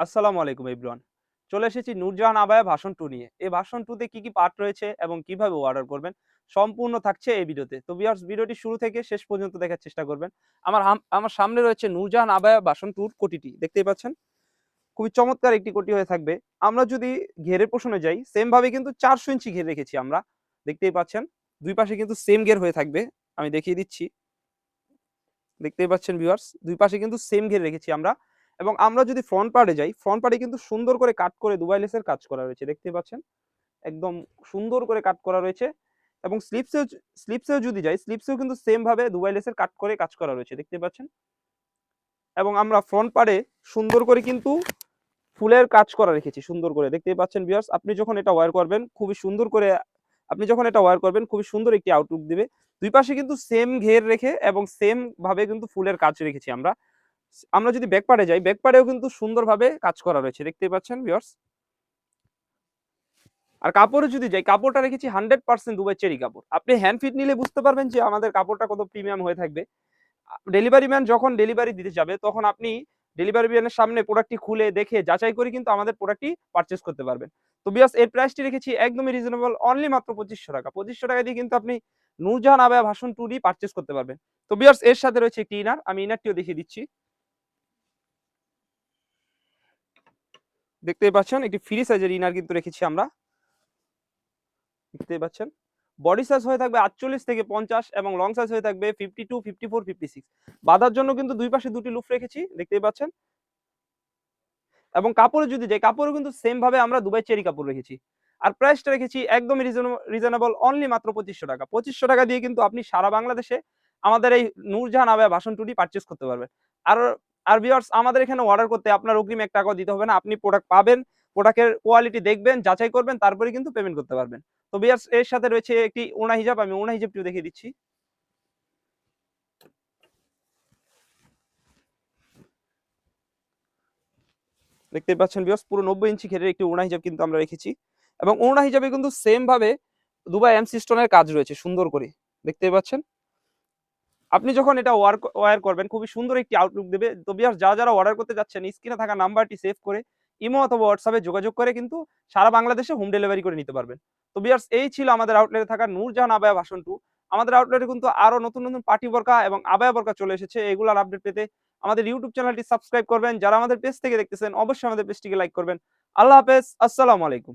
আসসালামু আলাইকুম এভরিওয়ান। চলে এসেছি নূরজাহান আবায়া ভাষণ 2 নিয়ে। এই ভাষণ 2 তে কি পার্ট রয়েছে এবং কিভাবে অর্ডার করবেন সম্পূর্ণ থাকছে এই ভিডিওতে। তো ভিউয়ার্স ভিডিওটি শুরু থেকে শেষ পর্যন্ত দেখার চেষ্টা করবেন। আমার সামনে রয়েছে নূরজাহান আবায়া ভাষণ 2 র কোটিটি। দেখতেই পাচ্ছেন? খুবই চমৎকার একটি কোটি হয়ে থাকবে। আমরা যদি ঘেরের পোষণে যাই, সেম ভাবে কিন্তু 400 ইঞ্চি ঘের রেখেছি আমরা। দেখতেই পাচ্ছেন। দুই পাশে কিন্তু সেম ঘের হয়ে থাকবে। আমি দেখিয়ে দিচ্ছি। দেখতেই পাচ্ছেন ভিউয়ার্স, দুই পাশে কিন্তু সেম ঘের রেখেছি আমরা। এবং আমরা যদি ফ্রন্ট পার্টে যাই, ফ্রন্ট পার্টে কিন্তু সুন্দর করে কাট করে দুবাই লেসের কাজ করা রয়েছে। দেখতেই পাচ্ছেন? একদম সুন্দর করে কাট করা রয়েছে। এবং স্লিপসেও যদি যাই, স্লিপসেও কিন্তু সেম ভাবে দুবাই লেসের কাট করে কাজ করা রয়েছে। দেখতেই পাচ্ছেন? এবং আমরা ফ্রন্ট পার্টে সুন্দর করে কিন্তু ফুলের কাজ করা রেখেছি সুন্দর করে। দেখতেই পাচ্ছেন ভিউয়ার্স, আপনি যখন এটা ওয়্যার করবেন খুবই সুন্দর করে খুবই সুন্দর একটি আউটলুক দিবে। দুই পাশে কিন্তু সেম ঘের রেখে এবং সেম ভাবে কিন্তু ফুলের কাজ রেখেছি আমরা। আমরা যদি ব্যাক পার্টে যাই, ব্যাক পার্টেও কিন্তু সুন্দরভাবে কাজ করা রয়েছে। দেখতেই পাচ্ছেন ভিউয়ার্স। আর কাপড়ে যদি যাই, কাপড়টা রেখেছি 100% দুবাই চেরি কাপড়। আপনি হ্যান্ড ফিট নিলে বুঝতে পারবেন যে আমাদের কাপড়টা কত প্রিমিয়াম হয়ে থাকবে। ডেলিভারি ম্যান যখন ডেলিভারি দিতে যাবে তখন আপনি ডেলিভারি ম্যানের সামনে প্রোডাক্টটি খুলে দেখে যাচাই করে কিন্তু আমাদের প্রোডাক্টটি পারচেজ করতে পারবেন। তো ভিউয়ার্স এর প্রাইসটি রেখেছি একদমই রিজনেবল, অনলি মাত্র ৳২৫০০। ৳২৫০০ দিয়ে কিন্তু আপনি নূরজাহান আবায়া ভাষণ 2 ডি পারচেজ করতে পারবেন। তো ভিউয়ার্স এর সাথে রয়েছে একটি ইনার। আমি ইনারটিও দেখিয়ে দিচ্ছি। দেখতেই পাচ্ছেন একটি ফ্রি সাইজের ইনার কিন্তু রেখেছি আমরা। দেখতেই পাচ্ছেন। বডি সাইজ হয়ে থাকবে ৪৮ থেকে ৫০ এবং লং সাইজ হয়ে থাকবে 52, 54, 56। বাঁধার জন্য কিন্তু দুই পাশে দুটি লুপ রেখেছি। দেখতেই পাচ্ছেন। এবং কাপড়ে যদি যাই, কাপড়েও কিন্তু সেম ভাবে আমরা দুবাই চেরি কাপড় রেখেছি। আর প্রাইসটা রেখেছি একদমই রিজনেবল, অনলি মাত্র ৳২৫০০। ৳২৫০০ দিয়ে কিন্তু আপনি সারা বাংলাদেশে আমাদের এই নূরজাহান আবায়া ভাষণ 2 টি পারচেজ করতে পারবেন। আর আর ভিউয়ার্স আমাদের এখানে অর্ডার করতে আপনার অগ্রিম ৳১ দিতে হবে না। আপনি প্রোডাক্ট পাবেন, প্রোডাক্টের কোয়ালিটি দেখবেন, যাচাই করবেন, তারপরে কিন্তু পেমেন্ট করতে পারবেন। তো ভিউয়ার্স এর সাথে রয়েছে একটি ওড়না হিজাব। আমি ওড়না হিজাবটিও দেখিয়ে দিচ্ছি। দেখতেই পাচ্ছেন ভিউয়ার্স, পুরো ৯০ ইঞ্চি ঘেরের একটি ওড়না হিজাব কিন্তু আমরা রেখেছি। এবং ওড়না হিজাবে কিন্তু সেম ভাবে দুবাই এমসি স্টোনের কাজ রয়েছে সুন্দর করে। দেখতেই পাচ্ছেন। আপনি যখন এটা ওয়্যার করবেন খুবই সুন্দর একটি আউটলুক দেবে। তো ভিউয়ার্স যারা অর্ডার করতে যাচ্ছেন, স্ক্রিনে থাকা নাম্বারটি সেভ করে ইমো অথবা হোয়াটসঅ্যাপে যোগাযোগ করে কিন্তু সারা বাংলাদেশে হোম ডেলিভারি করে নিতে পারবেন। তো ভিউয়ার্স এই ছিল আমাদের আউটলেটে থাকা নূরজাহান আবায়া ভাষণ 2। আমাদের আউটলেটে কিন্তু আরো নতুন পার্টি বোরকা এবং আবায়া বোরকা চলে এসেছে। এগুলার আপডেট পেতে আমাদের ইউটিউব চ্যানেলটি সাবস্ক্রাইব করবেন। যারা আমাদের পেজ থেকে দেখতেছেন অবশ্যই আমাদের পেজটিকে লাইক করবেন। আল্লাহ হাফেজ। আসসালামু আলাইকুম।